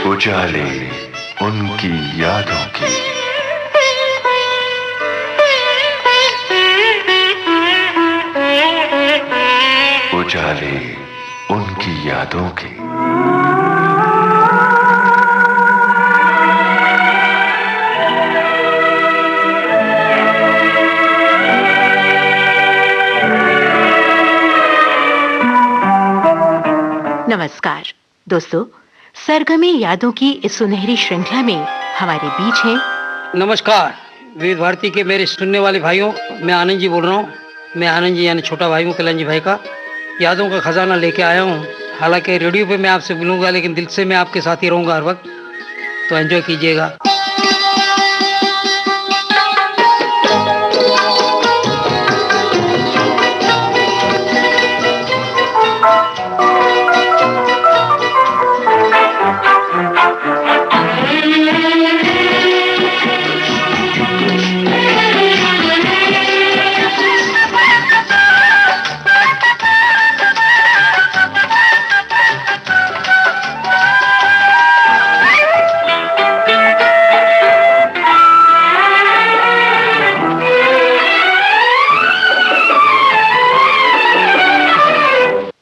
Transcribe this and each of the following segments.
उजाले उनकी यादों की। उजाले उनकी यादों की। नमस्कार दोस्तों, सरगमे यादों की इस सुनहरी श्रृंखला में हमारे बीच हैं। नमस्कार विविध भारती के मेरे सुनने वाले भाइयों, मैं आनंद जी बोल रहा हूँ। मैं आनंद जी यानी छोटा भाई हूँ, कल्याण जी भाई का यादों का खजाना लेके आया हूँ। हालांकि रेडियो पे मैं आपसे मिलूंगा, लेकिन दिल से मैं आपके साथ ही रहूंगा हर वक्त, तो एंजॉय कीजिएगा।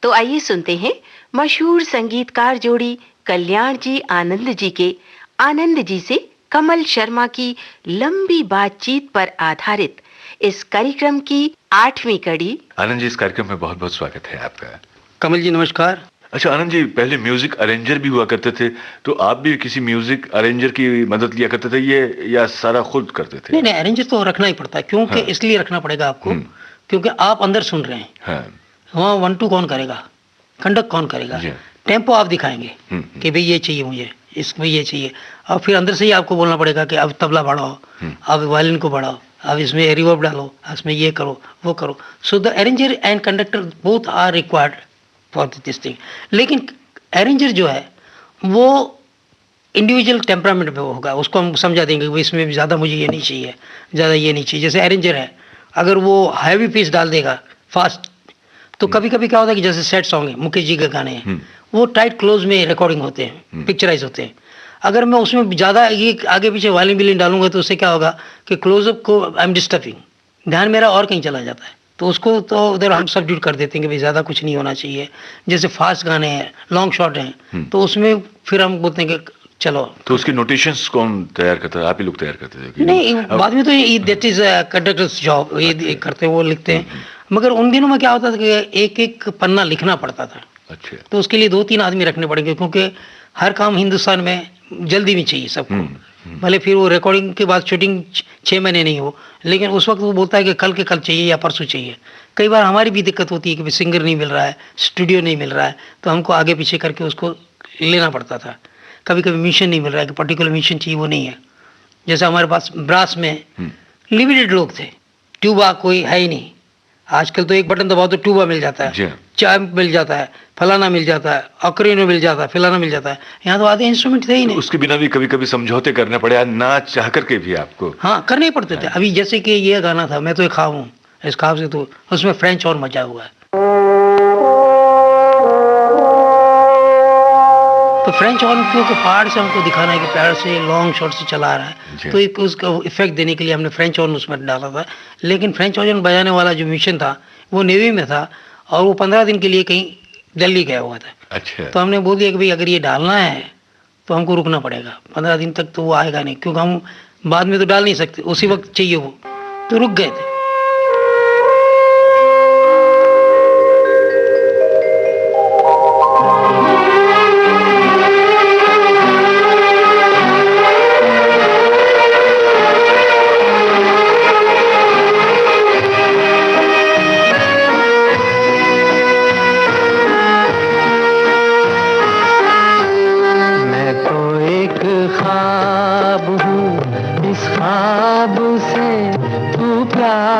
तो आइए सुनते हैं मशहूर संगीतकार जोड़ी कल्याण जी आनंद जी के आनंद जी से कमल शर्मा की लंबी बातचीत पर आधारित इस कार्यक्रम की 8वीं कड़ी। आनंद जी, इस कार्यक्रम में बहुत बहुत स्वागत है आपका। कमल जी नमस्कार। अच्छा आनंद जी, पहले म्यूजिक अरेंजर भी हुआ करते थे, तो आप भी किसी म्यूजिक अरेंजर की मदद लिया करते थे ये, या सारा खुद करते थे? नहीं, अरेंजर तो रखना ही पड़ता है, क्योंकि इसलिए रखना पड़ेगा आपको, क्योंकि आप अंदर सुन रहे हैं। वहाँ 1-2 कौन करेगा, कंडक्ट कौन करेगा, टेम्पो आप दिखाएंगे कि भाई ये चाहिए मुझे, इसमें ये चाहिए, और फिर अंदर से ही आपको बोलना पड़ेगा कि अब तबला बढ़ाओ, अब वायलिन को बढ़ाओ, अब इसमें रिवर्ब डालो, इसमें ये करो वो करो। So the arranger and conductor both are required for this thing. लेकिन अरेंजर जो है वो इंडिविजुअल टेम्परामेंट पे होगा, उसको हम समझा देंगे कि इसमें ज़्यादा मुझे ये नहीं चाहिए, ज़्यादा ये नहीं चाहिए। जैसे अरेंजर है, अगर वो हैवी पीस डाल देगा फास्ट, तो कभी कभी क्या होता है कि जैसे सैड सॉन्ग है, मुकेश जी के गाने हैं, वो टाइट क्लोज में रिकॉर्डिंग होते हैं, पिक्चराइज होते हैं। अगर मैं उसमें ज़्यादा ये आगे पीछे वायलिन बिलिन डालूंगा तो उससे क्या होगा कि क्लोजअप को आई एम डिस्टर्बिंग, ध्यान मेरा और कहीं चला जाता है, तो उसको तो उधर हम सब्ड्यूट कर देते हैं कि भाई ज़्यादा कुछ नहीं होना चाहिए। जैसे फास्ट गाने हैं, लॉन्ग शॉट हैं, तो उसमें फिर हम बोलते हैं कि चलो। तो उसकी नोटेशंस कौन तैयार करता है? आप ही लोग तैयार करते थे? नहीं, बाद में तो दैट इज कंडक्टर्स जॉब, ये करते हैं, वो लिखते हैं। मगर उन दिनों में क्या होता था कि एक एक पन्ना लिखना पड़ता था। अच्छा। तो उसके लिए 2-3 आदमी रखने पड़ेंगे, क्योंकि हर काम हिंदुस्तान में जल्दी में चाहिए सबको। भले फिर वो रिकॉर्डिंग के बाद शूटिंग 6 महीने नहीं हो, लेकिन उस वक्त वो बोलता है कि कल के कल चाहिए या परसों चाहिए। कई बार हमारी भी दिक्कत होती है कि सिंगर नहीं मिल रहा है, स्टूडियो नहीं मिल रहा है, तो हमको आगे पीछे करके उसको लेना पड़ता था। कभी कभी मिशन नहीं मिल रहा है कि पर्टिकुलर मिशन चाहिए, वो नहीं है। जैसे हमारे पास ब्रास में लिमिटेड लोग थे, ट्यूबा कोई है ही नहीं। आजकल तो एक बटन दबाओ तो ट्यूबा मिल जाता है, चाय मिल जाता है, फलाना मिल जाता है, ऑक्रेनो मिल जाता है, फलाना मिल जाता है। यहाँ तो आधे इंस्ट्रूमेंट थे ही नहीं। तो उसके बिना भी कभी कभी समझौते करने पड़े, ना चाह करके भी आपको? हाँ, करने ही पड़ते थे। अभी जैसे कि ये गाना था, मैं तो एक ख्वाब हूँ, इस ख्वाब से तो उसमें फ्रेंच और मजा हुआ है। तो फ्रेंच हॉर्न क्योंकि पहाड़ से हमको दिखाना है कि पैर से लॉन्ग शॉट से चला रहा है, तो एक उसका इफेक्ट देने के लिए हमने फ्रेंच हॉर्न उसमें डाला था। लेकिन फ्रेंच हॉर्न बजाने वाला जो मिशन था वो नेवी में था, और वो 15 दिन के लिए कहीं दिल्ली गया हुआ था। अच्छा। तो हमने बोल दिया कि भाई अगर ये डालना है तो हमको रुकना पड़ेगा 15 दिन तक, तो वो आएगा नहीं, क्योंकि हम बाद में तो डाल नहीं सकते, उसी वक्त चाहिए वो, तो रुक गए थे। ख्वाब हूँ, इस ख्वाब से तू प्यार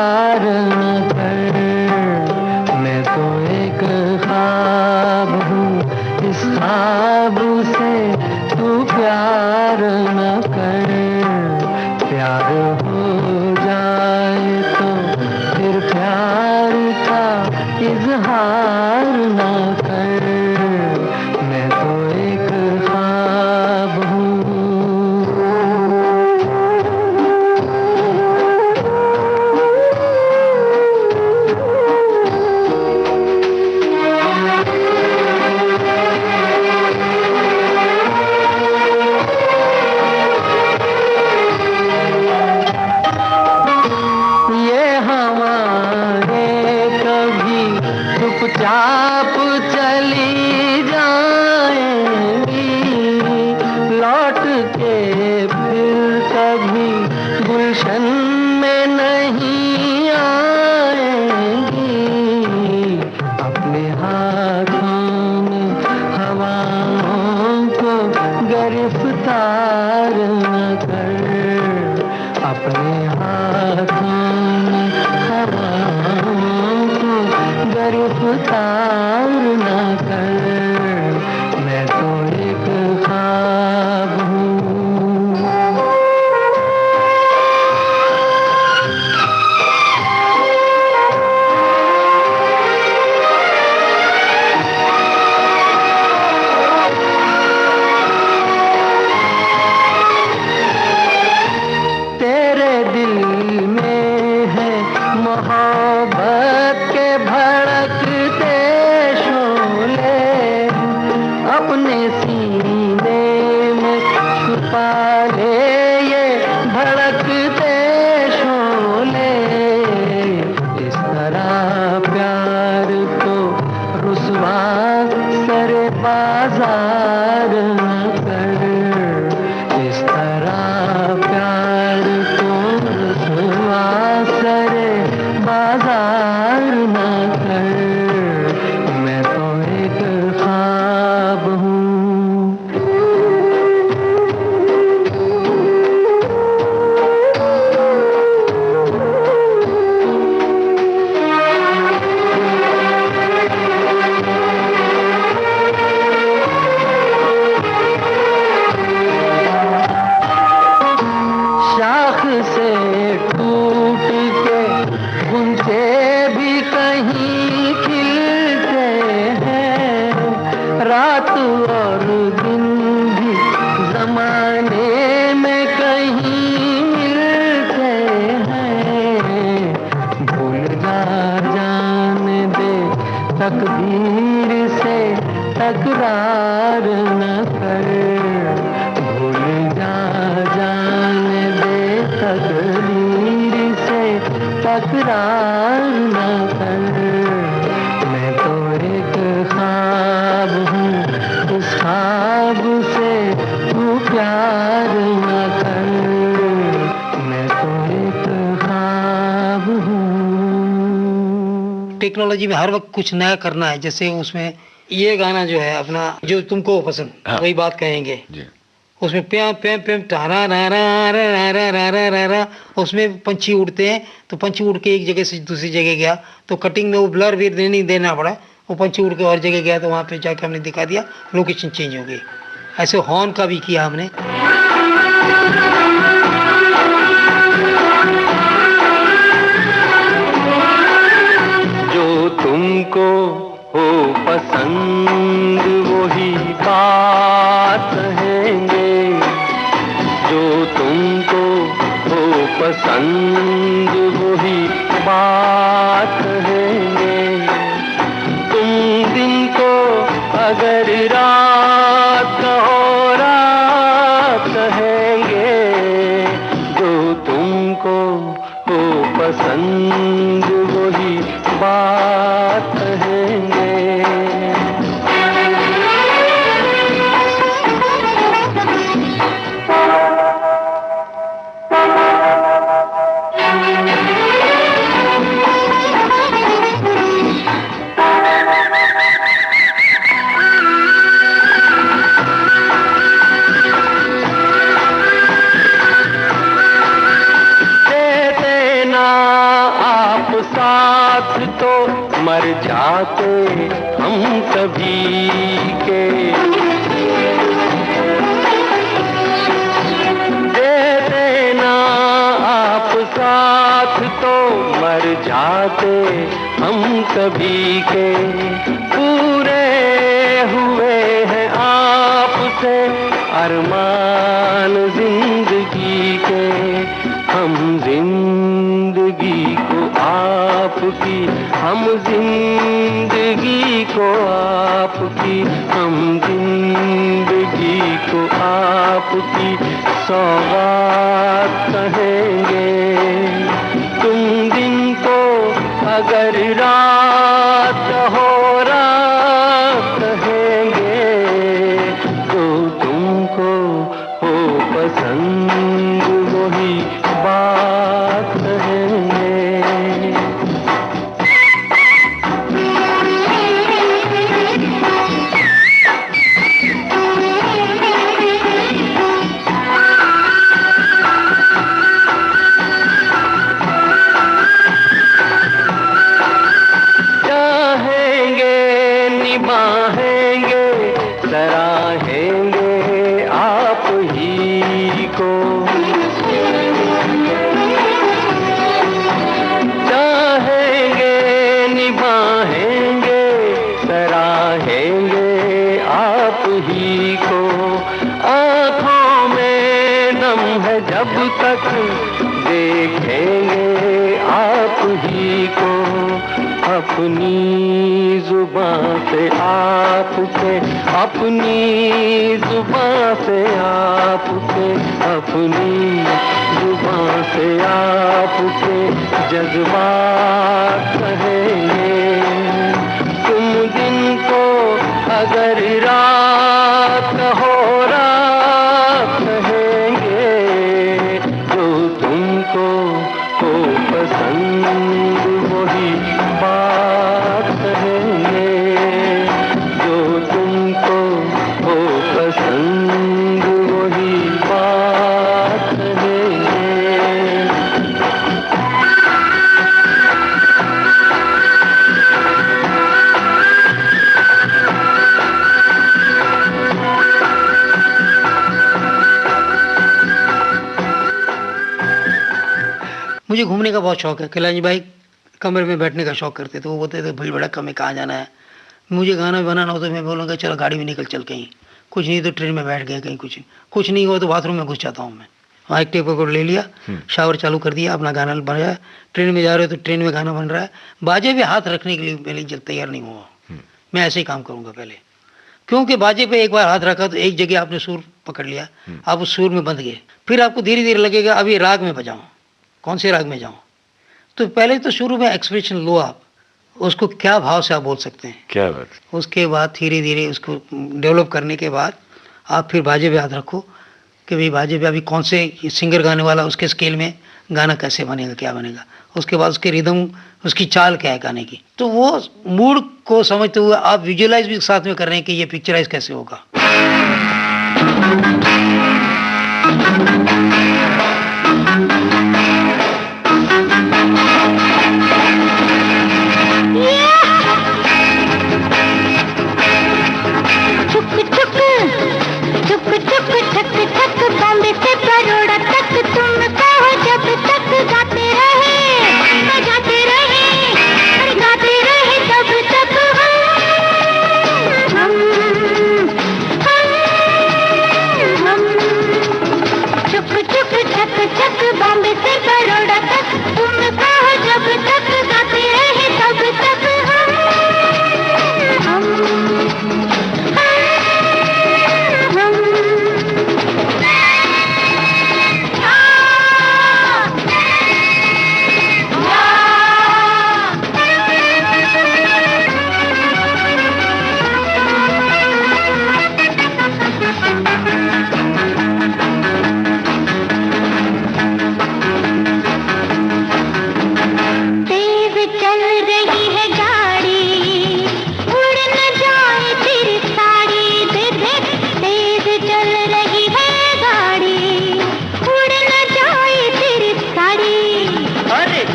गिरफ्तार न कर अपने हाथों में हवाओं को गिरफ्तार न कर, मैं तो एक ख्वाब हूँ। बाजार न कर इस तरह प्यार को रुसवा सरे बाजार न कर, मैं तो एक ख्वाब हूँ। रात और दिन भी जमाने में कहीं मिलते हैं, भूल जा जाने दे तकदीर से तकरार न कर, भूल जा जाने दे तकदीर से तकरार न कर, मैं तो एक ख्वाब हूँ, उस ख्वाब से तू प्यार न कर, मैं तो एक ख्वाब हूँ। टेक्नोलॉजी में हर वक्त कुछ नया करना है, जैसे उसमें ये गाना जो है अपना जो तुमको पसंद, हाँ। वही बात कहेंगे उसमें प्याम प्याम प्याम टारा रा रा रा रा रा रा रा रा, उसमें पंछी उड़ते हैं, तो पंछी उड़ के एक जगह से दूसरी जगह गया, तो कटिंग में वो ब्लर भी नहीं देना पड़ा, वो पंछी उड़ के और जगह गया, तो वहाँ पे जाके हमने दिखा दिया, लोकेशन चेंज हो गई। ऐसे हॉर्न का भी किया हमने। जो तुमको हो पसंद वही बात कहेंगे, जो तुमको हो पसंद वही बात कहेंगे, तुम दिन को अगर रात कहो रात कहेंगे, जो तुमको हो पसंद वही बात कहेंगे। साथ तो मर जाते हम सभी के, दे देना आप साथ तो मर जाते हम सभी के, पूरे हुए हैं आपसे अरमान जिंदगी के, हम जिंदगी को आपकी, हम जिंदगी को आपकी, हम जिंदगी को आपकी सौगात कहेंगे, तुम दिन को अगर रात हो रात कहेंगे, तो तुमको हो पसंद वही बात कहेंगे। ही को। चाहेंगे निभाएंगे सराहेंगे आप ही को। आँखों में नम है जब तक देखेंगे आप ही को। अपनी जुबां से आपसे, अपनी जुबां से आपसे, अपनी जुबां से आपसे जज्बात कहेंगे। तुम दिन को अगर रात हो रात कहेंगे। जो तुमको हो पसंद वही बात कहेंगे। जो तुमको हो पसंद वही बात कहेंगे। मुझे घूमने का बहुत शौक है। कल्याण भाई कमरे में बैठने का शौक करते थे। वो बोलते थे भीड़ भड़क में कहाँ जाना है। मुझे गाना बनाना हो तो मैं बोलूँगा चलो गाड़ी में निकल चल कहीं, कुछ नहीं तो ट्रेन में बैठ गए कहीं, कुछ नहीं हुआ तो बाथरूम में घुस जाता हूँ मैं। वहाँ एक टेप रिकॉर्डर ले लिया, शावर चालू कर दिया, अपना गाना बनाया। ट्रेन में जा रहे हो तो ट्रेन में गाना बन रहा है। बाजे पे हाथ रखने के लिए पहले तैयार नहीं हुआ। मैं ऐसे ही काम करूँगा पहले, क्योंकि बाजे पे एक बार हाथ रखा तो एक जगह आपने सुर पकड़ लिया, आप उस सुर में बंध गए। फिर आपको धीरे धीरे लगेगा अभी राग में बजाऊँ, कौन से राग में जाऊँ। तो पहले तो शुरू में एक्सप्रेशन लो आप, उसको क्या भाव से आप बोल सकते हैं, क्या बात। उसके बाद धीरे धीरे उसको डेवलप करने के बाद आप फिर बाजे पे याद रखो कि भाई बाजे पे अभी कौन से सिंगर गाने वाला, उसके स्केल में गाना कैसे बनेगा, क्या बनेगा। उसके बाद उसके रिदम, उसकी चाल क्या है गाने की। तो वो मूड को समझते हुए आप विजुअलाइज भी साथ में कर रहे हैं कि ये पिक्चराइज कैसे होगा। बॉम्बे से बड़ौदा तक तुम कहो जब तक गाते रहे, गाते रहे, गाते रहे तब तक हम चुप चुप चक चक बॉम्बे से बड़ौदा तक तुम कहो जब तक गाते रहे तब तक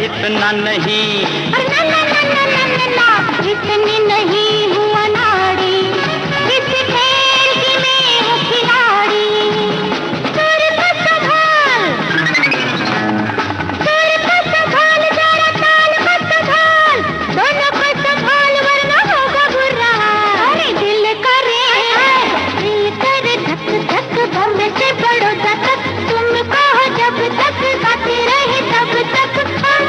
इतना नहीं, इतनी नहीं हुआ नाड़ी, इस खेल की मैं हूँ खिलाड़ी। सुर को संभाल, जरा ताल को संभाल, दोनों को संभाल वरना होगा बुरा। अरे दिल करे धक धक बॉम्बे से बड़ौदा तक तुम कहो जब तक गाते रहे तब तक हम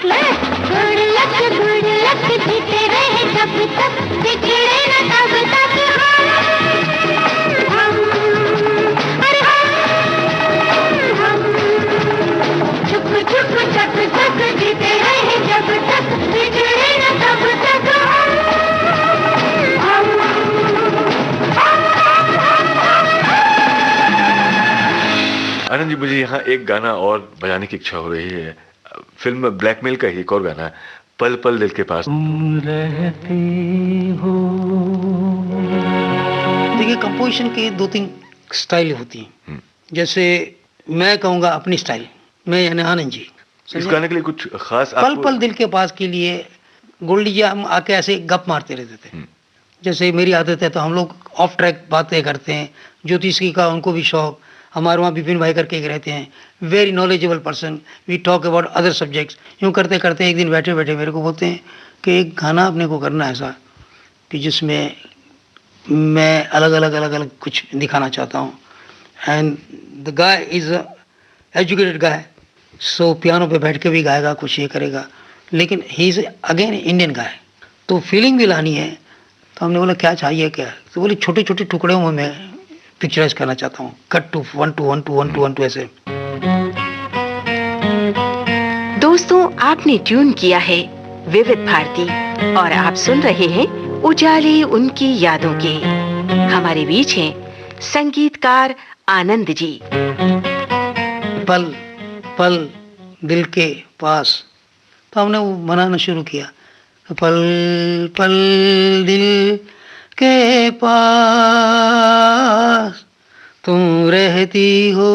गुड लक जीते रहे जब तक, बिगड़े न तब तक हम, अरे हम चुप चुप चक चक जीते रहे जब तक, बिगड़े न तब तक हम। आनंद जी, मुझे यहाँ एक गाना और बजाने की इच्छा हो रही है। फिल्म ब्लैकमेल का ही एक और गाना है, पल पल दिल के पास। तुम रहती हो। देखिए, कंपोजिशन की 2-3 स्टाइल होती हैं। जैसे मैं कहूँगा अपनी स्टाइल, मैं यानी आनंद जी। इस गाने के लिए कुछ खास पल पल दिल के पास के लिए गोल्डी जी हम आके ऐसे गप मारते रहते थे। जैसे मेरी आदत है तो हम लोग ऑफ ट्रैक बातें करते हैं। ज्योतिषी का उनको भी शौक, हमारे वहाँ विपिन भाई करके एक रहते हैं, very knowledgeable person, we talk about other subjects. यूँ करते करते एक दिन बैठे बैठे मेरे को बोलते हैं कि एक गाना अपने को करना है ऐसा कि जिसमें मैं अलग अलग कुछ दिखाना चाहता हूँ। And the guy is educated guy, so piano पे बैठ के भी गाएगा, कुछ ये करेगा, लेकिन he is again Indian guy, तो फीलिंग भी लानी है। तो हमने बोला क्या चाहिए क्या, तो बोले छोटे छोटे टुकड़ों में मैं पिक्चराइज करना चाहता हूँ, कट टू 1 2 1 2 1 2 1 2 ऐसे। दोस्तों, आपने ट्यून किया है विविध भारती और आप सुन रहे हैं उजाले उनकी यादों के। हमारे बीच हैं संगीतकार आनंद जी। पल पल दिल के पास, तो हमने वो मनाना शुरू किया, पल पल दिल के पास तुम रहती हो।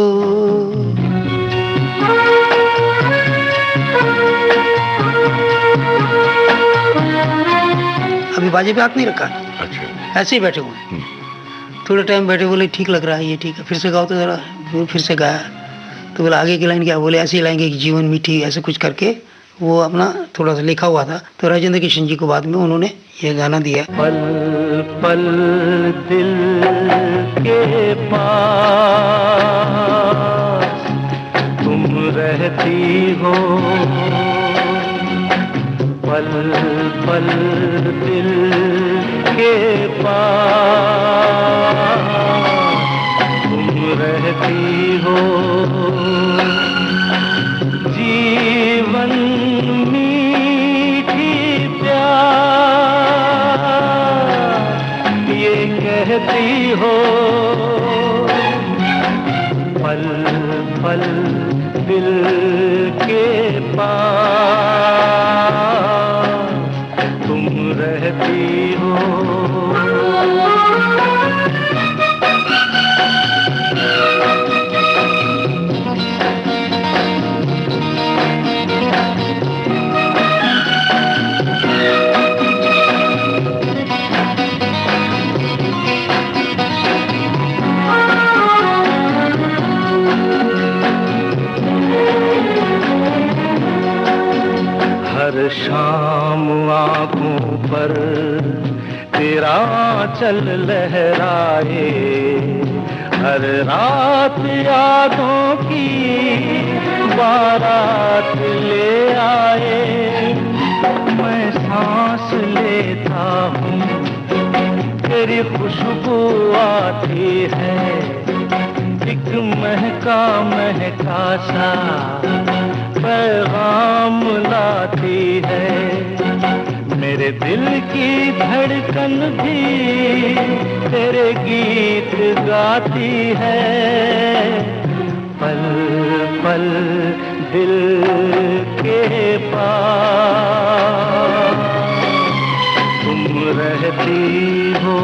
अभी बाजे पे हाथ नहीं रखा, अच्छा, ऐसे ही बैठे हुए। थोड़ा टाइम बैठे, बोले ठीक लग रहा है ये, ठीक है, फिर से गाओ तो जरा। फिर से गाया तो बोला आगे की लाइन क्या, बोले ऐसी लाइन कि जीवन मीठी, ऐसे कुछ करके वो अपना थोड़ा सा लिखा हुआ था। तो राजेंद्र किशन जी को बाद में उन्होंने ये गाना दिया। पल पल दिल के पास तुम रहती हो, पल पल दिल के पास तुम रहती हो। जीवन मीठी प्यार ये कहती हो, पल पल दिल के पास तुम रहती हो। हर शाम आँखों पर तेरा चल लहराए, हर रात यादों की बारात ले आए। मैं सांस लेता हूँ तेरी खुशबू आती है, एक महका महका सा पैगाम लाती है। मेरे दिल की धड़कन भी तेरे गीत गाती है, पल पल दिल के पास तुम रहती हो।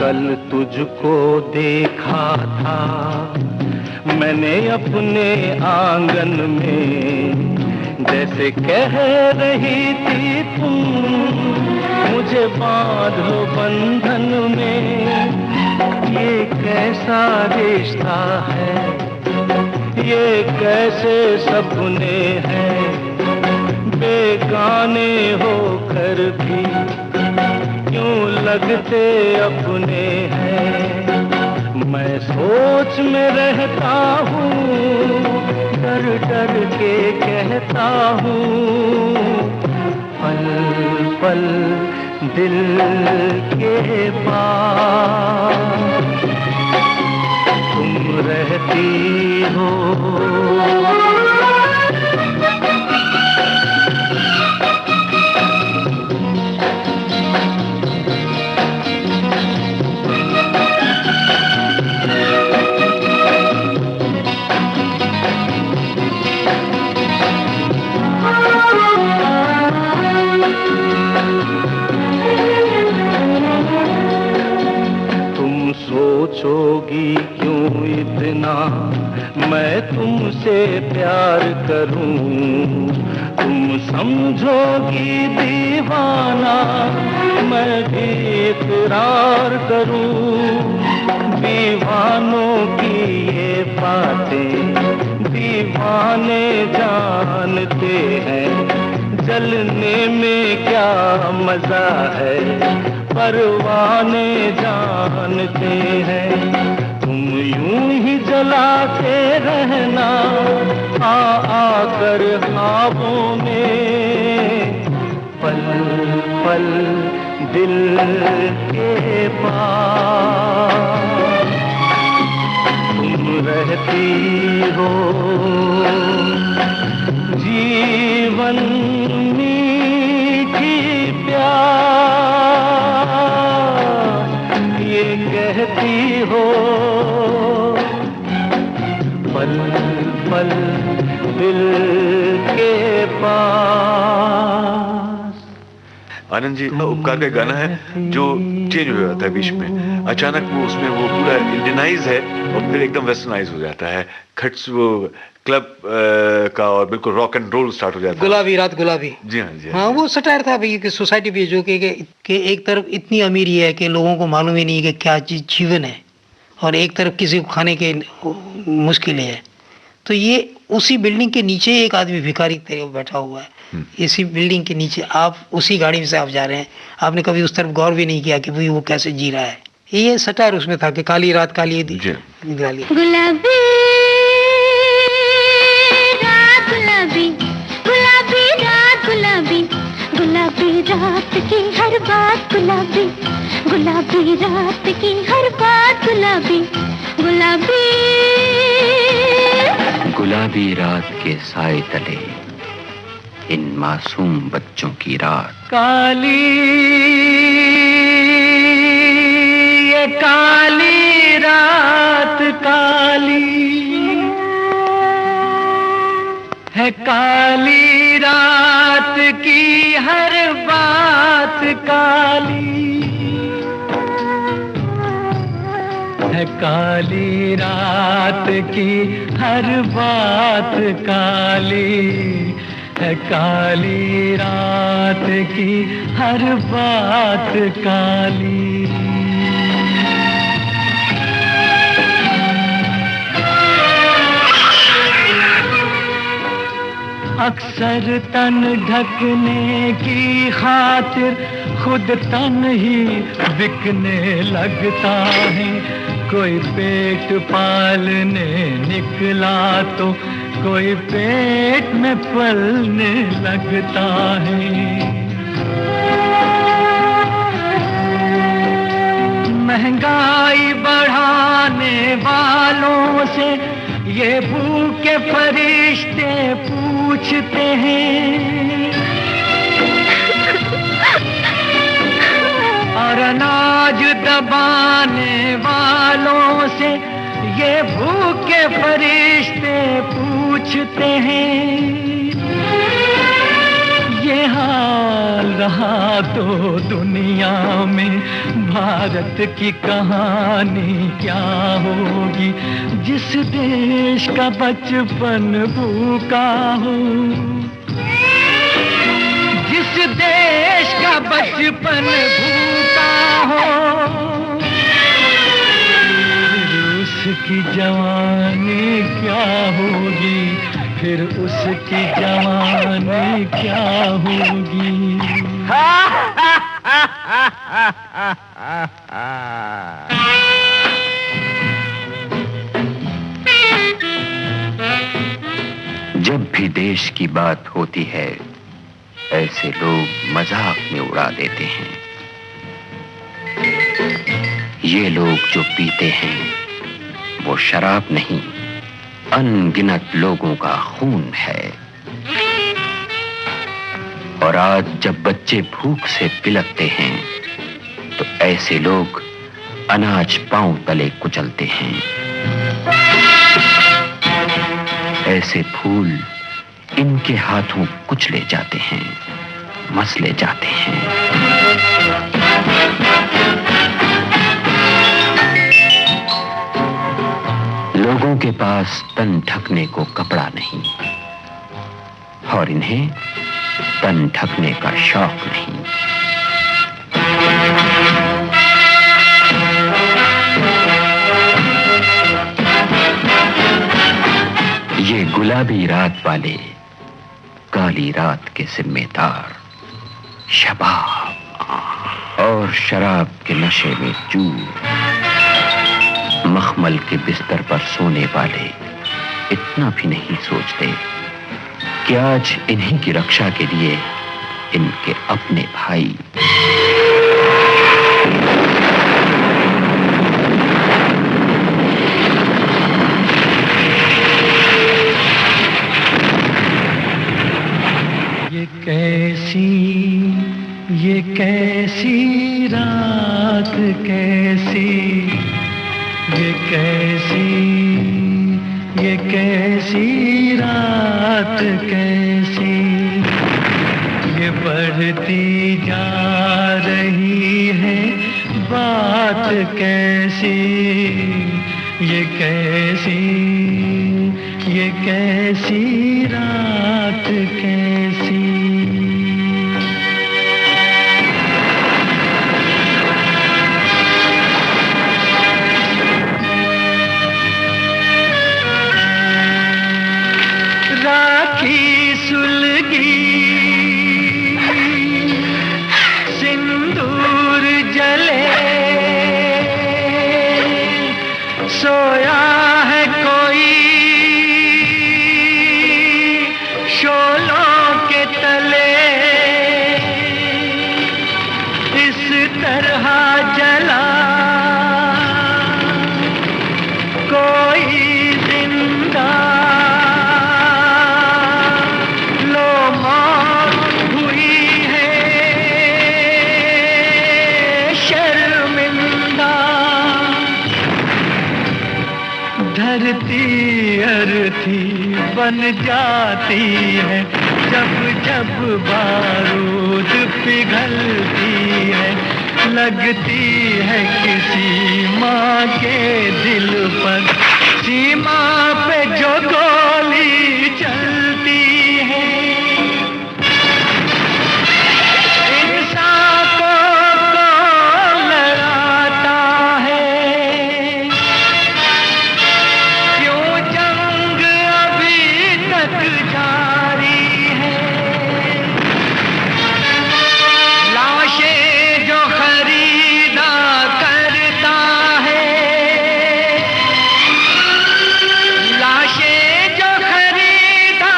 कल तुझको देखा था मैंने अपने आंगन में, जैसे कह रही थी तुम मुझे बांधो बंधन में। ये कैसा रिश्ता है ये कैसे सपने हैं, बेगाने होकर भी क्यों लगते अपने हैं। मैं सोच में रहता हूँ, डर डर के कहता हूँ, पल पल दिल के पास तुम रहती हो। सोचोगी क्यों इतना मैं तुमसे प्यार करूं, तुम समझोगी दीवाना मैं भी इकरार करूं। दीवानों की ये बातें दीवाने जानते हैं, जलने में क्या मजा है परवाने जानते हैं। तुम यूं ही जलाते रहना आकर ख्वाबों में, पल पल दिल के पास तुम रहती हो। जीवन मीठी प्यास ये कहती हो, पल पल दिल के पास। आनंद जी, उपकार का गाना है जो चेंज हो जाता है बीच में, अचानक वो उसमें वो पूरा इंडियनाइज है और फिर एकदम वेस्टर्नाइज हो जाता है। खट्स वो क्लब का और बिल्कुल रॉक एंड रोल स्टार्ट हो जाता है। गुलाबी रात गुलाबी। जी हाँ जी हाँ, वो सटायर था भाई कि सोसाइटी पे जो कि एक तरफ इतनी अमीरी है कि लोगों को मालूम ही नहीं कि क्या चीज जीवन है, और एक तरफ किसी को खाने के मुश्किल है। तो ये उसी बिल्डिंग के नीचे एक आदमी भिखारी तरह बैठा हुआ है, इसी बिल्डिंग के नीचे आप उसी गाड़ी में से आप जा रहे हैं, आपने कभी उस तरफ गौर भी नहीं किया कि भाई वो कैसे जी रहा है। ये सटायर उसमें था कि काली रात काली दिवाली। गुलाबी रात गुलाबी, गुलाबी रात गुलाबी, गुलाबी रात की हर बात गुलाबी, गुलाबी रात की हर बात गुलाबी, गुलाबी। गुलाबी रात के साए तले इन मासूम बच्चों की रात काली, ये काली रात काली है, काली रात की हर बात काली है, काली रात की हर बात काली है, काली रात की हर बात काली। अक्सर तन ढकने की खातिर खुद तन ही बिकने लगता है, कोई पेट पालने निकला तो कोई पेट में पलने लगता है। महंगाई बढ़ाने वालों से ये भूखे फरिश्ते पूछते हैं, और अनाज दबाने वालों से ये भूखे फरिश्ते पूछते हैं। ये हाल रहा तो दुनिया में भारत की कहानी क्या होगी, जिस देश का बचपन भूखा हो, जिस देश का बचपन भूखा हो, उसके उसकी जवानी क्या होगी, फिर उसकी जवानी क्या होगी। जब भी देश की बात होती है, ऐसे लोग मजाक में उड़ा देते हैं। ये लोग जो पीते हैं वो शराब नहीं, अनगिनत लोगों का खून है। और आज जब बच्चे भूख से पिलकते हैं तो ऐसे लोग अनाज पांव तले कुचलते हैं। ऐसे फूल इनके हाथों कुचले जाते हैं, मसले जाते हैं। लोगों के पास तन ढकने को कपड़ा नहीं और इन्हें तन ढकने का शौक नहीं। ये गुलाबी रात वाले काली रात के जिम्मेदार, शबाब और शराब के नशे में चूर, मखमल के बिस्तर पर सोने वाले इतना भी नहीं सोचते कि आज इन्हीं की रक्षा के लिए इनके अपने भाई ये कैसी रात, कैसी ये कैसी रात, कैसी ये बढ़ती जा रही है बात, कैसी ये कैसी रात, कैसी। राखी सुलगी सिंदूर जले, सोया है कोई शोलों के तले, इस तरह जला कोई जिंदा, लो मौत हुई है शर्मिंदा। धरती अर्थी बन जाती है जब जब बारूद पिघलती है, लगती है किसी माँ के दिल पर सीमा पे जो गोली चलती है। इंसान को लड़ाता है, क्यों जंग अभी तक जारी है। लाशें जो खरीदा करता है, लाशें जो खरीदा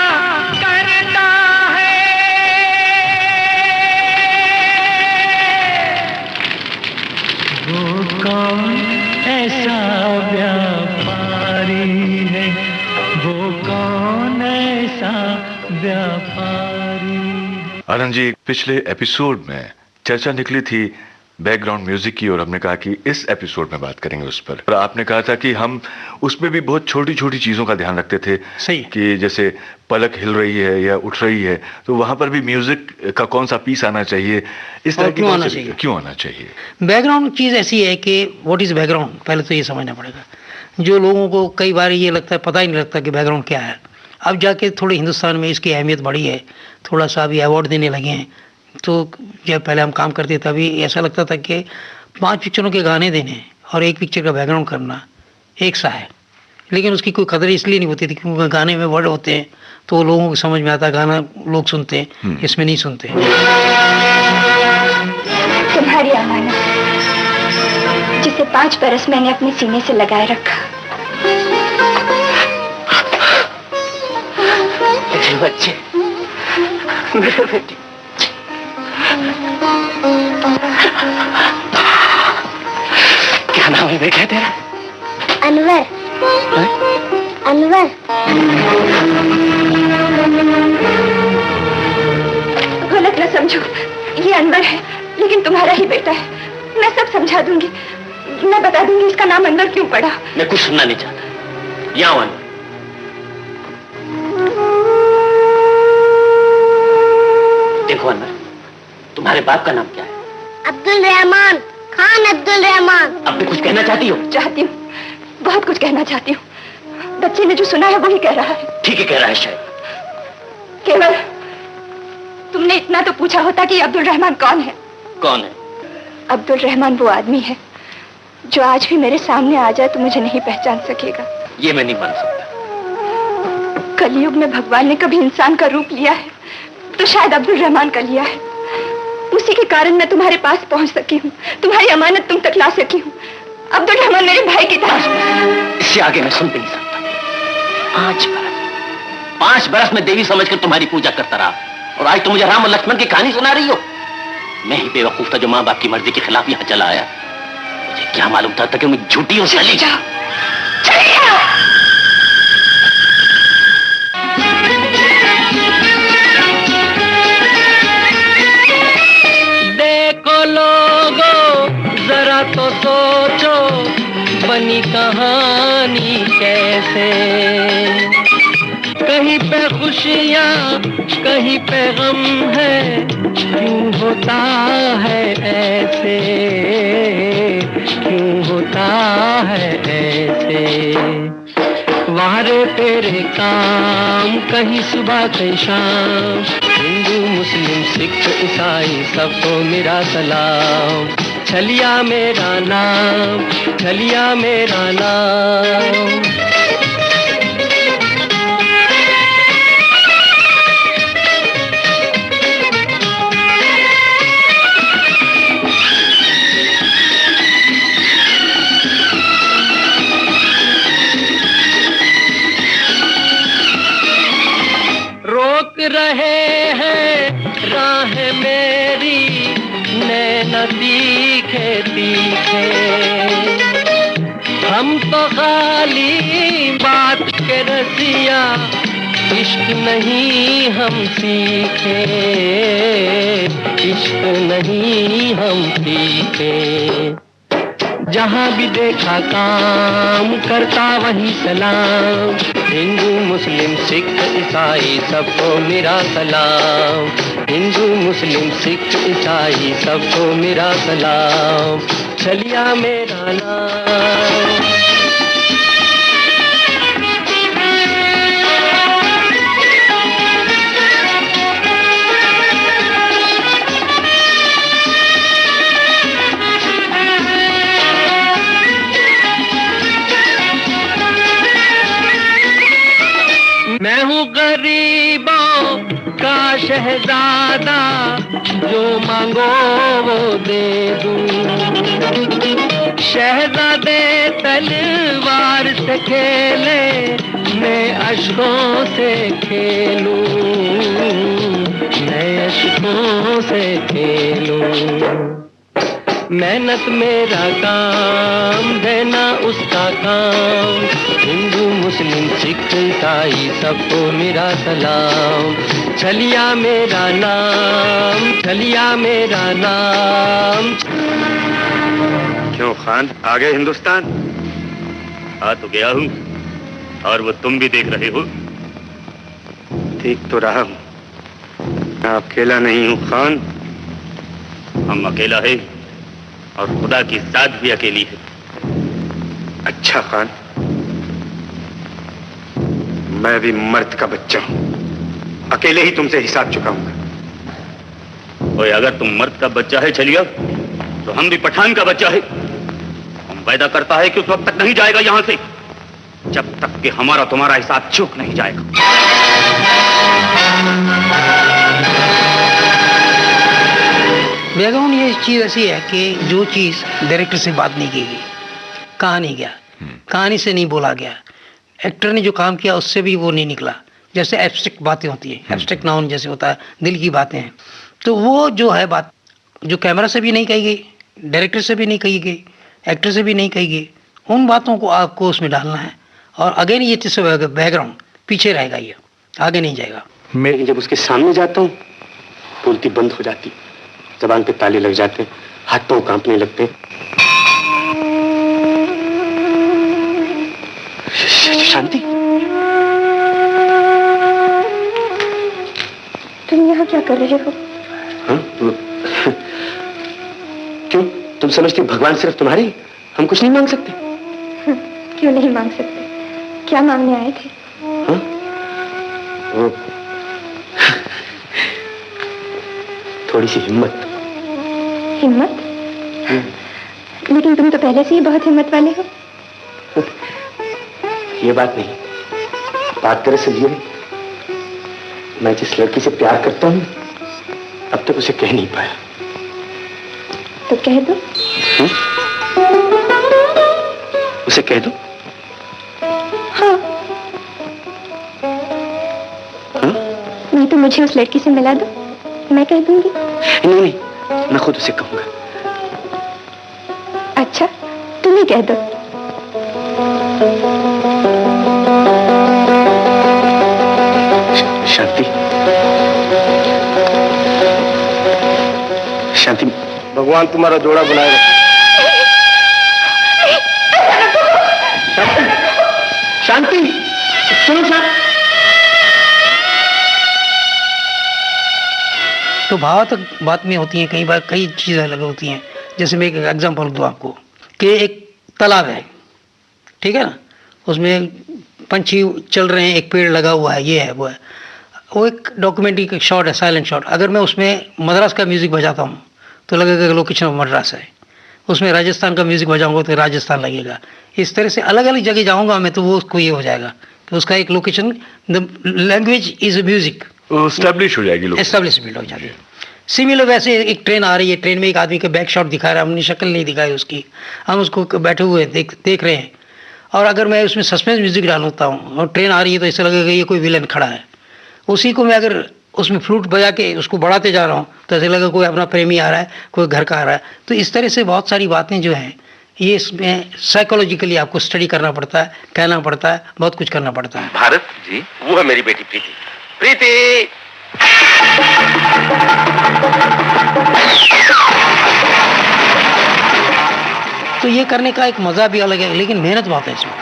करता है, वो कौन ऐसा व्यापारी है, वो कौन ऐसा व्यापारी। आनंद जी, पिछले एपिसोड में चर्चा निकली थी बैकग्राउंड म्यूजिक की और हमने कहा कि इस एपिसोड में बात करेंगे उस पर। और आपने कहा था कि हम उसमें भी बहुत छोटी छोटी चीजों का ध्यान रखते थे। सही। कि जैसे पलक हिल रही है या उठ रही है तो वहां पर भी म्यूजिक का कौन सा पीस आना चाहिए, इस तरह की क्यों आना चाहिए? क्यों आना चाहिए? बैकग्राउंड चीज ऐसी है कि व्हाट इज बैकग्राउंड, पहले तो ये समझना पड़ेगा। जो लोगों को कई बार ये लगता है, पता ही नहीं लगता कि बैकग्राउंड क्या है। अब जाके थोड़े हिंदुस्तान में इसकी अहमियत बढ़ी है, थोड़ा सा अभी अवार्ड देने लगे हैं। तो जब पहले हम काम करते तभी ऐसा लगता था कि 5 पिक्चरों के गाने देने और एक पिक्चर का बैकग्राउंड करना एक सा है। लेकिन उसकी कोई कदर इसलिए नहीं होती थी क्योंकि गाने में वर्ड होते हैं तो लोगों को समझ में आता, गाना लोग सुनते हैं, इसमें नहीं सुनते। तुम्हारी अमानत जिसे 5 बरस मैंने अपने सीने से लगाए रखा। बच्चे, मेरे बेटी, क्या नाम है बेटा तेरा? अनवर। अनवर। गलत न समझो, ये अनवर है लेकिन तुम्हारा ही बेटा है। मैं सब समझा दूंगी, मैं बता दूंगी इसका नाम अनवर क्यों पड़ा। मैं कुछ सुनना नहीं चाहता। यहाँ अनवर। देखो अनवर, तुम्हारे बाप का नाम क्या है? अब्दुल रहमान खान। अब्दुल रहमान। अब भी कुछ कहना चाहती हो? चाहती हूँ, बहुत कुछ कहना चाहती हूँ। बच्चे ने जो सुना है वही कह रहा है। ठीक है कह रहा है शायद। केवल तुमने इतना तो पूछा होता कि अब्दुल रहमान कौन है। कौन है? अब्दुल रहमान वो आदमी है जो आज भी मेरे सामने आ जाए तो मुझे नहीं पहचान सकेगा। ये मैं नहीं मान सकता। कलयुग में भगवान ने कभी इंसान का रूप लिया है तो शायद अब्दुल रहमान का लिया है। उसी के कारण मैं तुम्हारे पास पहुंच सकी हूँ, तुम्हारी अमानत तुम तक ला सकी हूँ। अब्दुल रहमान मेरे भाई की तरह। इससे आगे मैं सुन भी नहीं सकता। 5 बरस में देवी समझकर तुम्हारी पूजा करता रहा और आज तुम मुझे राम और लक्ष्मण की कहानी सुना रही हो। मैं ही बेवकूफ था जो माँ बाप की मर्जी के खिलाफ यहाँ चला आया। मुझे क्या मालूम था कि मैं झूठी हूँ। चली जाओ, चली जाओ। देखो लोगों जरा तो सोचो बनी कहानी कैसे, कहीं पे खुशियाँ कहीं पे गम है, क्यों होता है ऐसे, क्यों होता है ऐसे। वारे तेरे काम कहीं सुबह कहीं शाम, हिंदू मुस्लिम सिख ईसाई सबको मेरा सलाम। छलिया मेरा नाम, छलिया मेरा नाम। रोक रहे हैं राह मेरी नैना तीखे तीखे, हम तो खाली बात के रसिया इश्क नहीं हम सीखे, इश्क नहीं हम सीखे। जहाँ भी देखा काम करता वही सलाम, हिंदू मुस्लिम सिख ईसाई सबको मेरा सलाम, हिंदू मुस्लिम सिख ईसाई सबको मेरा सलाम। छलिया मेरा नाम। मैं हूँ गरीबों का शहजादा, जो मांगो वो दे दूं। शहजादे तलवार से खेले, मैं अश्कों से खेलूं, मैं अश्कों से खेलूं। मेहनत मेरा काम, देना उसका काम, हिंदू मुस्लिम सिख ईसाई सबको मेरा सलाम। छलिया मेरा नाम, छलिया मेरा नाम। क्यों खान, आ गए हिंदुस्तान? आ तो गया हूँ, और वो तुम भी देख रहे हो। देख तो रहा हूँ, मैं अकेला नहीं हूँ खान। हम अकेला है और खुदा की साथ भी अकेली है। अच्छा खान, मैं भी मर्द का बच्चा हूं, अकेले ही तुमसे हिसाब चुकाऊंगा। ओए, अगर तुम मर्द का बच्चा है चलिए, तो हम भी पठान का बच्चा है। हम वायदा करता है कि उस वक्त तक नहीं जाएगा यहां से जब तक कि हमारा तुम्हारा हिसाब चूक नहीं जाएगा। बैकग्राउंड ये चीज ऐसी है कि जो चीज डायरेक्टर से बात नहीं की गई, कहा नहीं गया, कहानी से नहीं बोला गया, एक्टर ने जो काम किया उससे भी वो नहीं निकला। जैसे एब्स्ट्रैक्ट बातें होती है, एब्स्ट्रैक्ट नाउन जैसे होता है, दिल की बातें हैं, तो वो जो है बात जो कैमरा से भी नहीं कही गई, डायरेक्टर से भी नहीं कही गई, एक्टर से भी नहीं कही गई, उन बातों को आपको उसमें डालना है। और अगेन ये चीज बैकग्राउंड पीछे रहेगा, ये आगे नहीं जाएगा। मैं जब उसके सामने जाता हूँ बोलती बंद हो जाती, जबान पे ताले लग जाते, हाथ पांव कांपने लगते। शांति, तुम यहाँ क्या कर रहे हो? हाँ? क्यों तुम समझती हो भगवान सिर्फ तुम्हारी, हम कुछ नहीं मांग सकते? क्यों नहीं मांग सकते? क्या मांगने आए थे? हाँ? थोड़ी सी हिम्मत। हिम्मत? लेकिन तुम तो पहले से ही बहुत हिम्मत वाले हो। ये बात नहीं, बात दरअसल ये, मैं जिस लड़की से प्यार करता हूँ अब तक उसे कह नहीं पाया। तो कह दो। उसे कह दो। हाँ। हाँ? नहीं तो मुझे उस लड़की से मिला दो, मैं कह दूंगी। नहीं नहीं, मैं खुद उसे कहूंगा। अच्छा, तुम ही कह दो। शांति, शांति, भगवान तुम्हारा जोड़ा बनाएगा। शांति, सुनो शांति। तो भावात्मक बात में होती हैं कई बार, कई चीज़ें अलग होती हैं। जैसे मैं एक एग्जांपल दूं आपको कि एक तालाब है, ठीक है ना, उसमें पंछी चल रहे हैं, एक पेड़ लगा हुआ है, ये है वो है, वो एक डॉक्यूमेंट्री का शॉट है, साइलेंट शॉट। अगर मैं उसमें मद्रास का म्यूजिक बजाता हूँ तो लगेगा कि लोकेशन ऑफ मद्रास है, उसमें राजस्थान का म्यूजिक बजाऊंगा तो राजस्थान लगेगा। इस तरह से अलग अलग जगह जाऊंगा मैं तो वो उसको ये हो जाएगा कि उसका एक location, the language is a music, establish हो जाएगी, एस्टैब्लिशमेंट हो जाएगी। सिमिलर वैसे एक ट्रेन आ रही है, ट्रेन में एक आदमी का बैक शॉट दिखा रहा है, हमने शक्ल नहीं दिखाई उसकी, हम उसको बैठे हुए देख रहे हैं, और अगर मैं उसमें सस्पेंस म्यूजिक डालता हूँ और ट्रेन आ रही है तो ऐसा लगेगा ये कोई विलन खड़ा है। उसी को मैं अगर उसमें फ्लूट बजा के उसको बढ़ाते जा रहा हूँ तो ऐसा लगेगा कोई अपना प्रेमी आ रहा है, कोई घर का आ रहा है। तो इस तरह से बहुत सारी बातें जो हैं ये इसमें साइकोलॉजिकली आपको स्टडी करना पड़ता है, कहना पड़ता है, बहुत कुछ करना पड़ता है। भारत जी, वो है मेरी बेटी प्रीति। प्रीति, तो ये करने का एक मज़ा भी अलग है, लेकिन मेहनत बहुत है इसमें।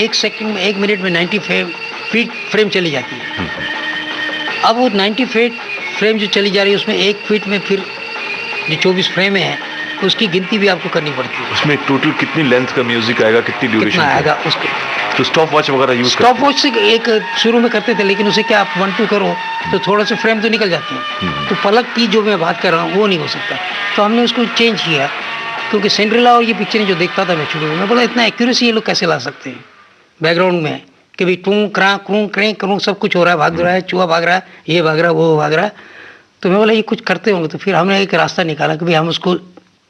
एक सेकंड में, एक मिनट में 90 फीट फ्रेम चली जाती है। अब वो 90 फीट फ्रेम जो चली जा रही है उसमें एक फीट में फिर जो 24 फ्रेम है उसकी गिनती भी आपको करनी पड़ती है। उसमें टोटल कितनी लेंथ का म्यूजिक आएगा, कितनी ड्यूरेशन आएगा उसको, तो स्टॉप वॉच वगैरह यूज स्टॉप वॉच से एक शुरू में करते थे, लेकिन उसे क्या आप 1-2 करो तो थोड़ा सा फ्रेम तो निकल जाते हैं। तो पलक की जो मैं बात कर रहा हूँ वो नहीं हो सकता, तो हमने उसको चेंज किया। क्योंकि सिंड्रेला और ये पिक्चरें जो देखता था मैं शुरू में, मैं बोला इतना एक्यूरेसी ये लोग कैसे ला सकते हैं बैकग्राउंड में कि भाई टूं क्रां क्रूं क्रें क्रूं सब कुछ हो रहा है, भाग रहा है, चूहा भाग रहा है, ये भाग रहा है, वो भाग रहा है। तो मैं बोला ये कुछ करते होंगे। तो फिर हमने एक रास्ता निकाला कि भाई हम उसको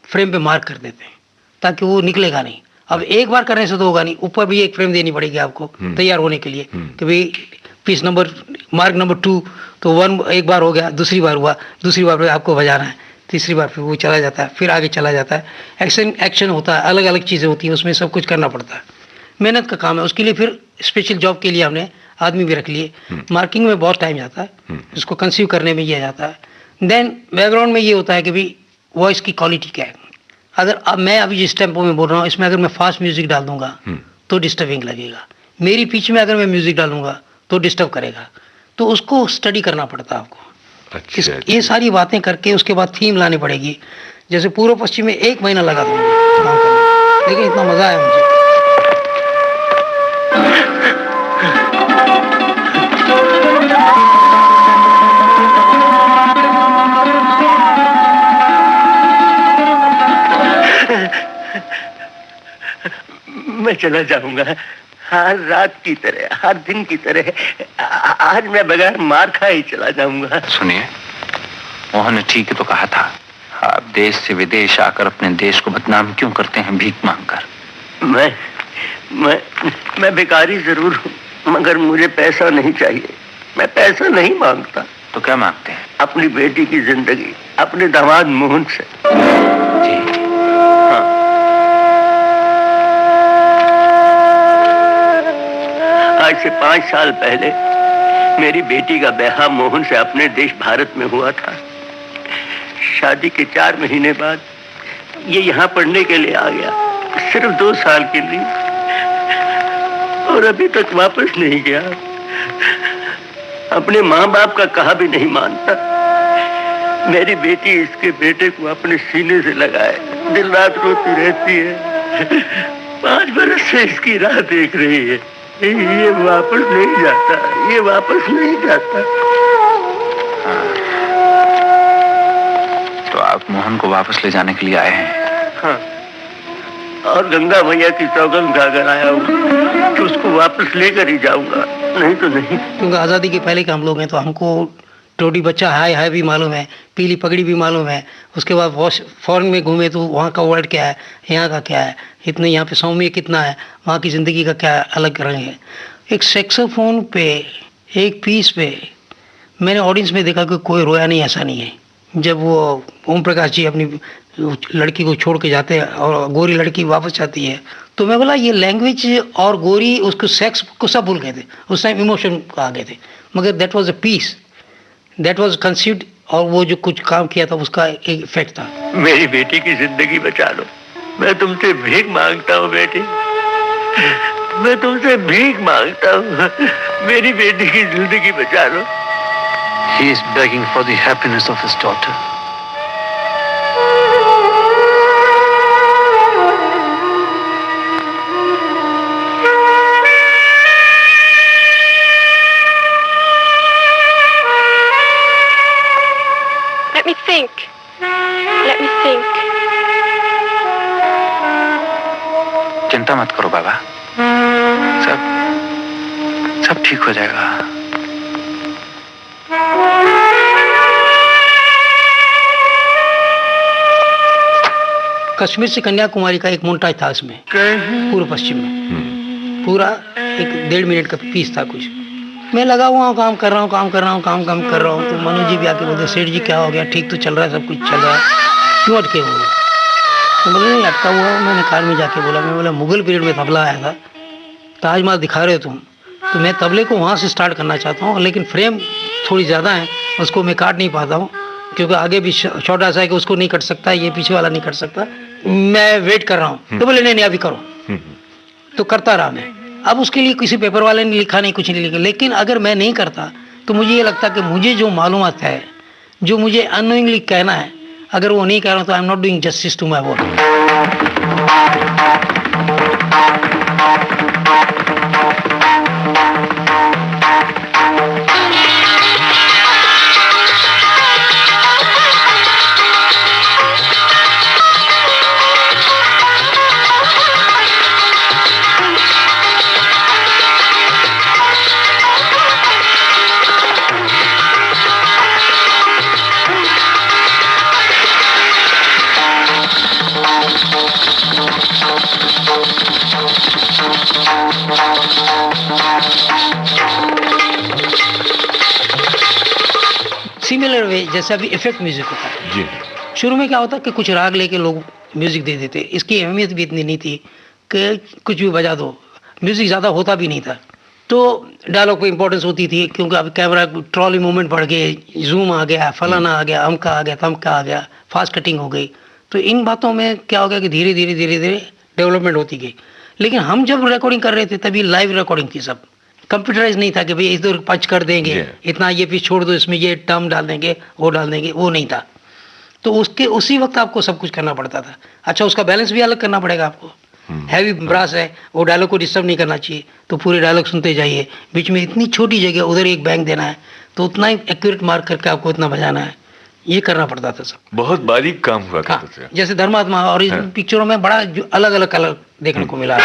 फ्रेम पे मार्क कर देते हैं ताकि वो निकलेगा नहीं। अब एक बार करने से तो होगा नहीं, ऊपर भी एक फ्रेम देनी पड़ेगी आपको तैयार होने के लिए कि भाई पीस नंबर मार्क नंबर 2 तो 1 एक बार हो गया, दूसरी बार हुआ, दूसरी बार आपको बजाना है, तीसरी बार फिर वो चला जाता है, फिर आगे चला जाता है, एक्शन होता है, अलग अलग चीज़ें होती हैं, उसमें सब कुछ करना पड़ता है, मेहनत का काम है। उसके लिए फिर स्पेशल जॉब के लिए हमने आदमी भी रख लिए। मार्किंग में बहुत टाइम जाता है, इसको कंसीव करने में ये जाता है। देन बैकग्राउंड में ये होता है कि भाई वॉइस की क्वालिटी क्या है। अगर अब मैं अभी जिस टेम्पो में बोल रहा हूँ इसमें अगर मैं फास्ट म्यूजिक डाल दूंगा तो डिस्टर्बिंग लगेगा, मेरी पिच में अगर मैं म्यूजिक डालूंगा तो डिस्टर्ब करेगा, तो उसको स्टडी करना पड़ता है आपको। अच्छा, ये सारी बातें करके उसके बाद थीम लानी पड़ेगी। जैसे पूर्व पश्चिम में 1 महीना लगा था काम करने, लेकिन इतना मजा आया मुझे। मैं चला जाऊंगा, हर रात की तरह, हर दिन की तरह आज मैं बगैर मार खाए ही चला जाऊंगा। सुनिए, मोहन ने ठीक ही तो कहा था। आप देश से विदेश आकर अपने देश को बदनाम क्यों करते हैं भीख मांगकर? मैं भिखारी जरूर हूँ, मगर मुझे पैसा नहीं चाहिए। मैं पैसा नहीं मांगता। तो क्या मांगते हैं? अपनी बेटी की जिंदगी, अपने दामाद मोहन से। जी हाँ। आज से 5 साल पहले मेरी बेटी का ब्याह मोहन से अपने देश भारत में हुआ था। शादी के 4 महीने बाद ये यहाँ पढ़ने के लिए आ गया, सिर्फ 2 साल के लिए, और अभी तक वापस नहीं गया। अपने माँ बाप का कहा भी नहीं मानता। मेरी बेटी इसके बेटे को अपने सीने से लगाए दिन रात रोती रहती है। 5 बरस से इसकी राह देख रही है। ये वापस नहीं जाता, ये वापस नहीं जाता। तो आप मोहन को वापस ले जाने के लिए आए हैं? हाँ, और गंगा मैया की सौगंध खाकर आया हूँ कि उसको वापस लेकर ही जाऊंगा, नहीं तो नहीं। क्योंकि आज़ादी के पहले के हम लोग हैं, तो हमको टोटी बच्चा हाय भी मालूम है, पीली पगड़ी भी मालूम है। उसके बाद फॉरेन में घूमे तो वहाँ का वर्ल्ड क्या है, यहाँ का क्या है, इतने यहाँ पे सौम्य कितना है, वहाँ की ज़िंदगी का क्या अलग रंग है। एक सैक्सोफोन पे, एक पीस पे मैंने ऑडियंस में देखा कि कोई रोया नहीं, ऐसा नहीं है। जब वो ओम प्रकाश जी अपनी लड़की को छोड़ के जाते हैं और गोरी लड़की वापस आती है, तो मैं बोला ये लैंग्वेज और गोरी उसको सेक्स को सब भूल गए थे। उस टाइम इमोशन आ गए थे, मगर that was a piece, that was conceived, और वो जो कुछ काम किया था उसका एक इफेक्ट था। मेरी बेटी की जिंदगी बचा लो, मैं तुमसे भीख मांगता हूँ बेटी, मैं तुमसे भीख मांगता हूँ, मेरी बेटी की जिंदगी बचा लो। He is begging for the happiness of his daughter. Let me think. Let me think. चिंता मत करो बाबा, सब ठीक हो जाएगा। कश्मीर से कन्याकुमारी का एक मोन्टाज था इसमें, पूर्व पश्चिम में, पूरा एक 1.5 मिनट का पीस था कुछ। मैं लगा हुआ हूँ, काम कर रहा हूँ, काम कर रहा हूँ, तो मनोज जी भी आके बोलते, सेठ जी क्या हो गया, ठीक तो चल रहा है, सब कुछ चल रहा है, क्यों अटके हुए? तो बोले नहीं अटका हुआ। मैंने कार में जाके बोला, मैं बोला मुगल पीरियड में तबला आया था, ताजमहल दिखा रहे हो तुम, तो मैं तबले को वहाँ से स्टार्ट करना चाहता हूँ, लेकिन फ्रेम थोड़ी ज़्यादा है, उसको मैं काट नहीं पाता हूँ, क्योंकि आगे भी शॉर्ट ऐसा है कि उसको नहीं कट सकता, ये पीछे वाला नहीं कट सकता, मैं वेट कर रहा हूँ। तो बोले नहीं अभी करो। तो करता रहा मैं। अब उसके लिए किसी पेपर वाले ने लिखा नहीं, कुछ नहीं लिखा, लेकिन अगर मैं नहीं करता तो मुझे ये लगता कि मुझे जो मालूमात है, जो मुझे अननोइंगली कहना है, अगर वो नहीं कह रहा हूँ तो I am not doing justice to my work. Similar way जैसे अभी इफेक्ट म्यूजिक होता है जी। शुरू में क्या होता कि कुछ राग लेके लोग म्यूजिक दे देते, इसकी अहमियत भी इतनी नहीं थी कि कुछ भी बजा दो, म्यूजिक ज़्यादा होता भी नहीं था, तो डायलॉग पे इंपॉर्टेंस होती थी, क्योंकि अब कैमरा ट्रॉली मूवमेंट बढ़ गए, जूम आ गया, फलाना आ गया, अमका आ गया, तमका आ गया, फास्ट कटिंग हो गई। तो इन बातों में क्या हो गया कि धीरे धीरे डेवलपमेंट होती गई। लेकिन हम जब रिकॉर्डिंग कर रहे थे तभी लाइव रिकॉर्डिंग थी, सब कंप्यूटराइज नहीं था कि भाई इधर पंच कर देंगे, इतना ये पीस छोड़ दो, इसमें ये टर्म डाल देंगे, वो डाल देंगे, वो नहीं था। तो उसके उसी वक्त आपको सब कुछ करना पड़ता था। अच्छा, उसका बैलेंस भी अलग करना पड़ेगा आपको। हैवी ब्रास है, वो डायलॉग को डिस्टर्ब नहीं करना चाहिए, तो पूरे डायलॉग सुनते जाइए, बीच में इतनी छोटी जगह उधर एक बैंक देना है, तो उतना ही एक्यूरेट मार्क करके आपको इतना बजाना है, ये करना पड़ता था सब। बहुत बारीक काम हुआ करता था। जैसे धर्मात्मा और इस पिक्चरों में बड़ा अलग अलग कलर देखने को मिला।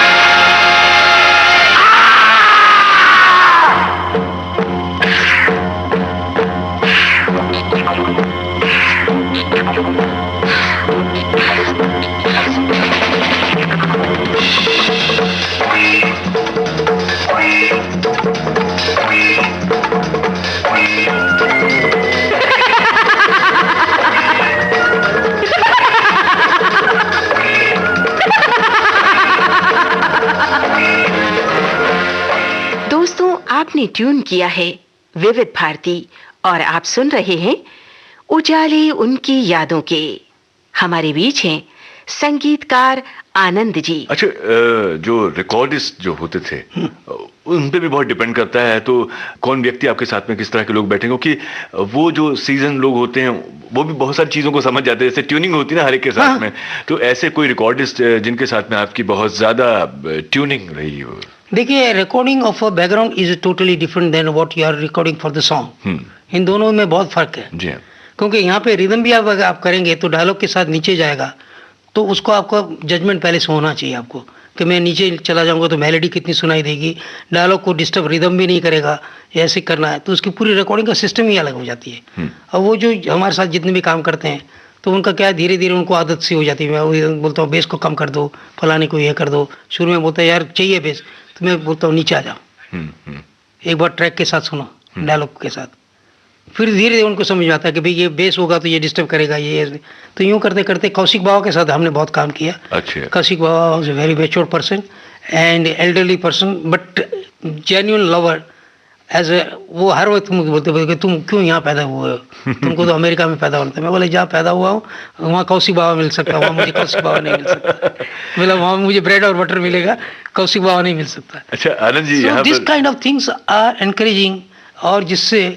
आपने ट्यून किया है विविध भारती और आप सुन रहे हैं उजाले उनकी यादों के। हमारे बीच हैं संगीतकार आनंद जी। अच्छा, जो रिकॉर्डिस्ट जो होते थे उन पे भी बहुत डिपेंड करता है, तो कौन व्यक्ति आपके साथ में किस तरह के लोग बैठेंगे, क्योंकि वो जो सीजन लोग होते हैं वो भी बहुत सारी चीजों को समझ जाते हैं, जैसे ट्यूनिंग होती है ना हर एक के साथ में, तो ऐसे कोई रिकॉर्डिस्ट जिनके साथ में आपकी बहुत ज्यादा ट्यूनिंग रही हो? देखिए, recording of a background is totally different than what you are recording for the song. इन दोनों में बहुत फर्क है जी, क्योंकि यहाँ पे रिदम भी आप करेंगे तो डायलॉग के साथ नीचे जाएगा, तो उसको आपको जजमेंट पहले से होना चाहिए आपको कि मैं नीचे चला जाऊंगा तो मेलोडी कितनी सुनाई देगी, डायलॉग को डिस्टर्ब रिदम भी नहीं करेगा, ऐसे करना है, तो उसकी पूरी रिकॉर्डिंग का सिस्टम ही अलग हो जाती है। और वो जो हमारे साथ जितने भी काम करते हैं तो उनका क्या है, धीरे धीरे उनको आदत सी हो जाती है। मैं बोलता हूँ बेस को कम कर दो, फलाने को ये कर दो, शुरू में बोलता है यार चाहिए बेस, तो मैं बोलता हूँ नीचे आ जाओ, एक बार ट्रैक के साथ सुनो, डायलॉग के साथ, फिर धीरे धीरे उनको समझ में आता है कि भाई ये बेस होगा तो ये डिस्टर्ब करेगा, ये तो यूँ करते करते कौशिक बाबा के साथ हमने बहुत काम किया। अच्छा। Kaushik Baba was a very mature person and elderly person but genuine lover as a, वो हर वक्त मुझे बोलते कि तुम क्यों यहाँ पैदा हुए हो, तुमको तो अमेरिका में पैदा होना था। मैं बोले जहाँ पैदा हुआ हूँ वहाँ कौशिक बाबा मिल सकता, वहाँ मुझे कौशिक बाबा नहीं मिल सकता। बोला वहाँ मुझे ब्रेड और बटर मिलेगा, कौशिक बाबा नहीं मिल सकता। अच्छा Anand ji, this kind of things are encouraging, और जिससे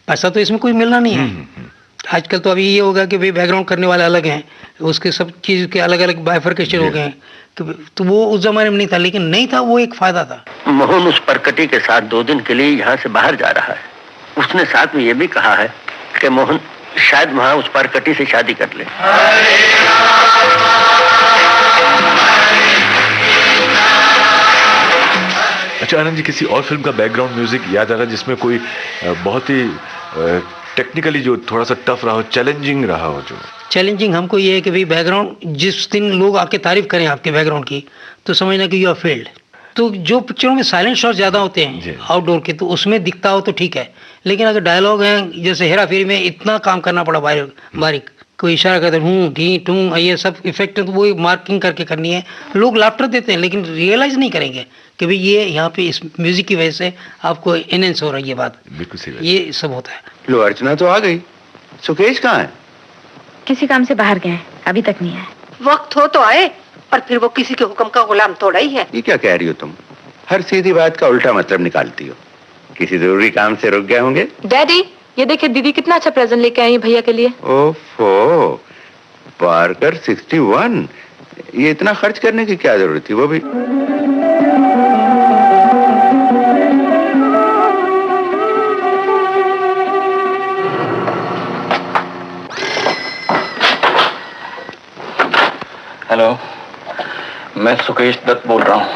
पैसा तो इसमें कोई मिलना नहीं है। आजकल तो अभी ये होगा कि भाई बैकग्राउंड करने वाले अलग हैं, उसके सब चीज़ के अलग अलग बाइफर्केशन हो गए हैं, तो वो उस जमाने में नहीं था, लेकिन नहीं था, वो एक फायदा था। मोहन उस परकटी के साथ 2 दिन के लिए यहाँ से बाहर जा रहा है। उसने साथ में ये भी कहा है कि मोहन शायद वहाँ उस परकटी से शादी कर ले। अच्छा आनंद जी, किसी और फिल्म का बैकग्राउंड म्यूजिक याद आ रहा है जिसमें कोई बहुत ही टेक्निकली जो थोड़ा सा टफ रहा हो, चैलेंजिंग रहा हो? जो चैलेंजिंग हमको ये है कि भाई बैकग्राउंड जिस दिन लोग आके तारीफ करें आपके बैकग्राउंड की तो समझना कि यू आर फेल्ड। तो जो पिक्चरों में साइलेंट शॉट ज़्यादा होते हैं आउटडोर के, तो उसमें दिखता हो तो ठीक है, लेकिन अगर डायलॉग हैं जैसे हेरा फेरी में इतना काम करना पड़ा बारीक, कोई इशारा करते हूँ ढी टूँ, ये सब इफेक्ट है, तो वही मार्किंग करके करनी है। लोग लाफ्टर देते हैं लेकिन रियलाइज नहीं करेंगे कि भाई ये यहाँ पे इस म्यूजिक की वजह से आपको इनहेंस हो रही है बात। बिल्कुल सही, ये सब होता है। लो अर्चना तो आ गई, सुकेश कहाँ है? किसी काम से बाहर गए, अभी तक नहीं आए। वक्त हो तो आए, पर फिर वो किसी के हुक्म का गुलाम थोड़ा ही है। ये क्या कह रही हो तुम? हर सीधी बात का उल्टा मतलब निकालती हो। किसी जरूरी काम से रुक गए होंगे? डैडी, ये देखिए दीदी कितना अच्छा प्रेजेंट लेके आई है भैया के लिए। ओफो, पार्कर 61, ये इतना खर्च करने की क्या जरूरत थी? वो भी हेलो, मैं सुकेश दत्त बोल रहा हूँ।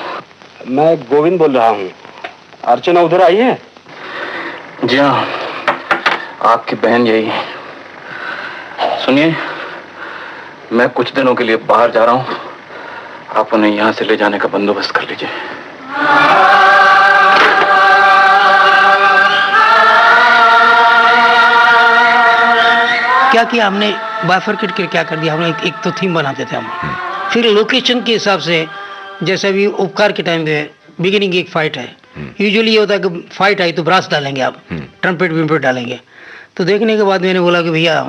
मैं गोविंद बोल रहा हूँ। अर्चना उधर आई है? जी हाँ, आपकी बहन यही है। सुनिए, मैं कुछ दिनों के लिए बाहर जा रहा हूँ, आप उन्हें यहाँ से ले जाने का बंदोबस्त कर लीजिए। क्या किया हमने, बाइफरकेट के क्या कर दिया हमने, एक तो थीम बनाते थे हम, फिर लोकेशन के हिसाब से, जैसे अभी उपकार के टाइम पे बिगिनिंग एक फाइट है, यूजुअली ये होता है कि फाइट आई तो ब्रास डालेंगे आप, ट्रम्पेट विम्पेट डालेंगे। तो देखने के बाद मैंने बोला कि भैया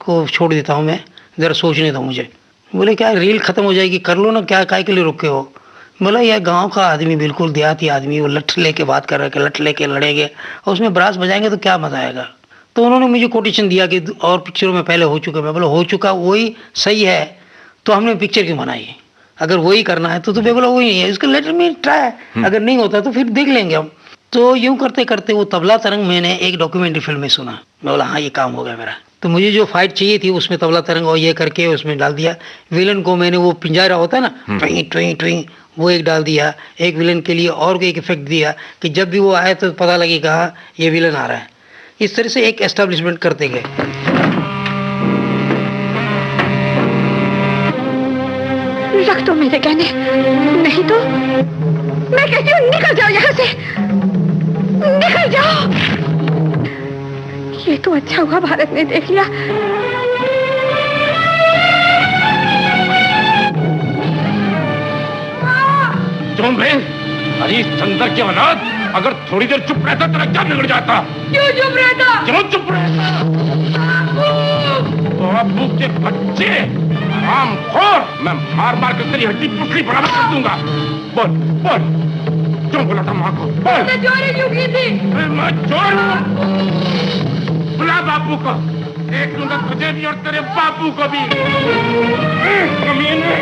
को छोड़ देता हूँ मैं, ज़रा सोचने दो मुझे। बोले क्या रील खत्म हो जाएगी, कर लो ना, क्या काय के लिए रुके हो? बोला यार गांव का आदमी, बिल्कुल देहाती आदमी, वो लठ लेके बात कर रहा है, लठ लेके लड़ेंगे और उसमें ब्रास बजाएंगे तो क्या मजा आएगा। तो उन्होंने मुझे कोटेशन दिया कि और पिक्चरों में पहले हो चुका। मैं बोला हो चुका वही सही है, तो हमने पिक्चर क्यों बनाई? अगर वही करना है तो मैं बोला वही नहीं है, इसका लेटर में ट्राई, अगर नहीं होता तो फिर देख लेंगे हम। तो यूं करते करते वो तबला तरंग मैंने एक डॉक्यूमेंट्री फिल्म में सुना। मैं बोला हाँ ये काम हो गया मेरा। तो मुझे जो फाइट चाहिए थी उसमें तबला तरंग और ये करके उसमें डाल दिया। विलन को मैंने वो पिंजरा होता है ना, ट्विं ट्विं ट्विं, वो एक डाल दिया। एक विलन के लिए और एक इफेक्ट दिया कि जब भी वो आए तो पता लगे कहाँ ये विलन आ रहा है। इस तरह से एक एस्टेब्लिशमेंट करते गए। रख दो मेरे गहने, नहीं तो मैं कहती हूँ निकल जाओ यहाँ से, निकल जाओ। ये तो अच्छा हुआ भारत ने देख लिया। तुम अरे संदर के औलाद, अगर थोड़ी देर चुप रहता तेरा क्या बिगड़ जाता? क्यों चुप रहता? क्यों चुप रहता? बाबू के बच्चे, हरामखोर, मैं मार मार कर तेरी हड्डी पुतली बराबर कर दूंगा। बोल बोल, क्यों बोला था माँ को? बोल। मैं चोरी क्यों की थी? मैं चोर हूँ। बुला बापू को, एक दूंगा तुझे भी और तेरे बापू को भी। कमीने,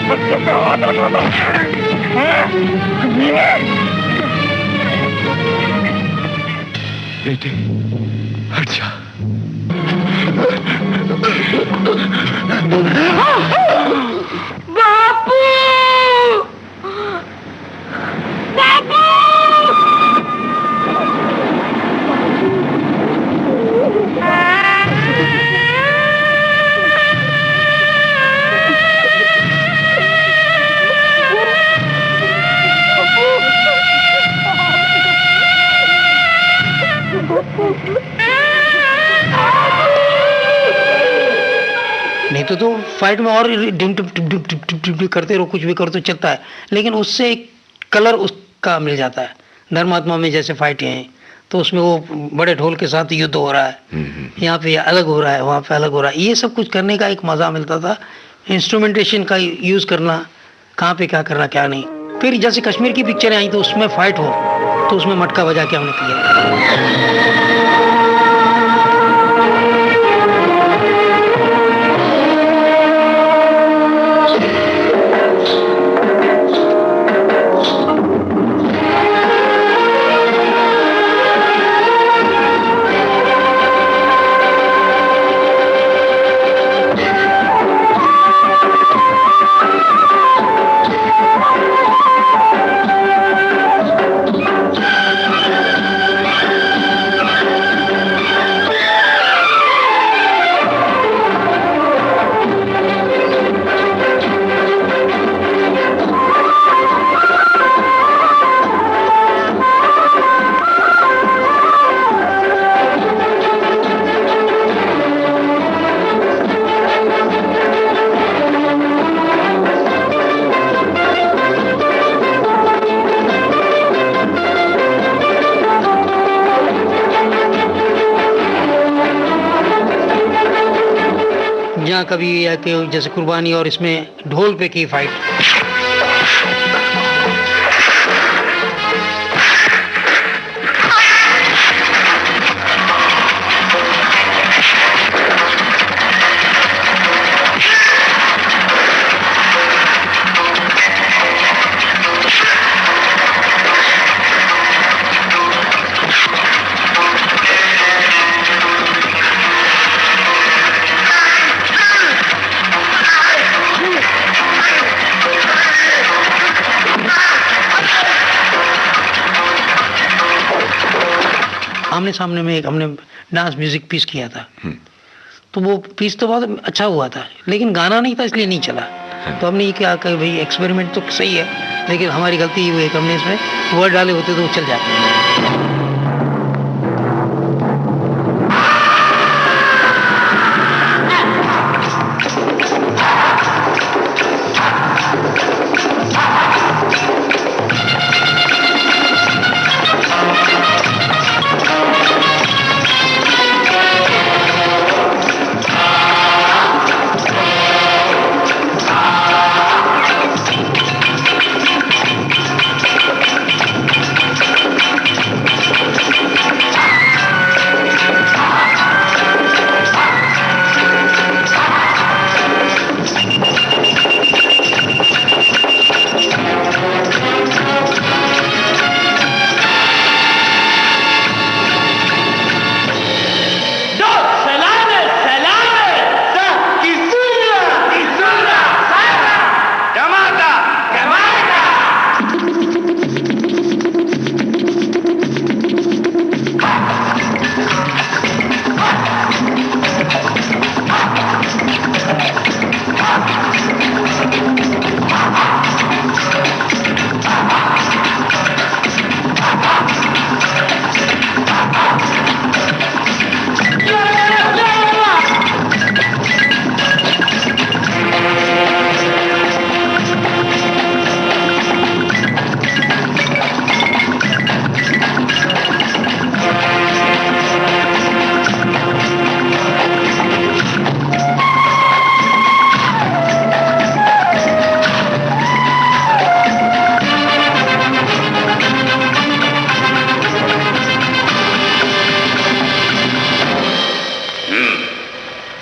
बच्चों का हाथ हटाना। कमीने। बेटे, हट जा। बापू! बापू! नहीं तो फाइट में और dim tip tip tip tip tip tip करते रहो, कुछ भी करो तो चलता है, लेकिन उससे एक कलर उसका मिल जाता है। धर्मात्मा में जैसे फाइट हैं तो उसमें वो बड़े ढोल के साथ युद्ध हो रहा है, यहाँ पे अलग हो रहा है, वहाँ पे अलग हो रहा है, ये सब कुछ करने का एक मजा मिलता था। इंस्ट्रूमेंटेशन का यूज करना, कहाँ पे क्या करना क्या नहीं। फिर जैसे कश्मीर की पिक्चरें आई तो उसमें फाइट हो तो उसमें मटका बजा के हमने किया। कभी या कि जैसे कुर्बानी और इसमें ढोल पे की फाइट। आमने सामने में एक हमने डांस म्यूजिक पीस किया था, तो वो पीस तो बहुत अच्छा हुआ था, लेकिन गाना नहीं था इसलिए नहीं चला। तो हमने ये क्या कि भाई एक्सपेरिमेंट तो सही है, लेकिन हमारी गलती ये हुई कि हमने इसमें वर्ड डाले होते तो वो चल जाते।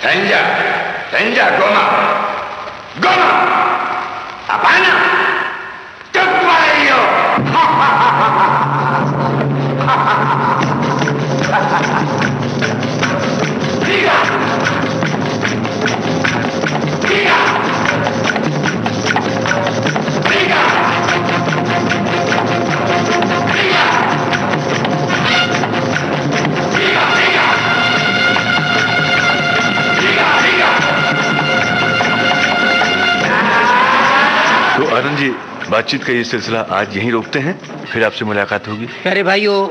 संजा गोमा गोमा अपाना चुप वालियो तो आनंद जी, बातचीत का ये सिलसिला आज यहीं रोकते हैं, फिर आपसे मुलाकात होगी। प्यारे भाइयों,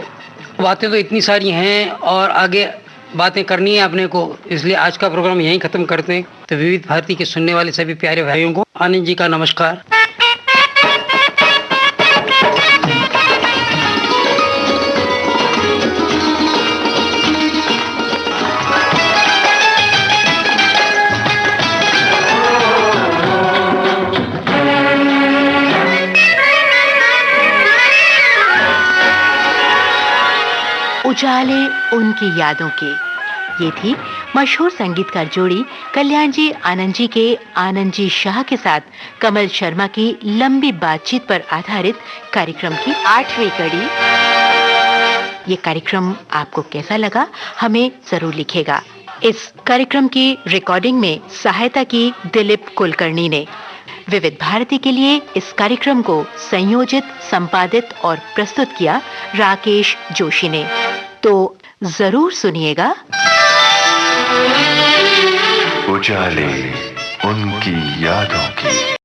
बातें तो इतनी सारी हैं और आगे बातें करनी है अपने को, इसलिए आज का प्रोग्राम यहीं खत्म करते हैं। तो विविध भारती के सुनने वाले सभी प्यारे भाइयों को आनंद जी का नमस्कार। उजाले उनकी यादों के, ये थी मशहूर संगीतकार जोड़ी कल्याण जी आनंद जी के आनंद जी शाह के साथ कमल शर्मा की लंबी बातचीत पर आधारित कार्यक्रम की 8वीं कड़ी। ये कार्यक्रम आपको कैसा लगा हमें जरूर लिखेगा। इस कार्यक्रम की रिकॉर्डिंग में सहायता की दिलीप कुलकर्णी ने। विविध भारती के लिए इस कार्यक्रम को संयोजित, संपादित और प्रस्तुत किया राकेश जोशी ने। तो जरूर सुनिएगा उजाले उनकी यादों की।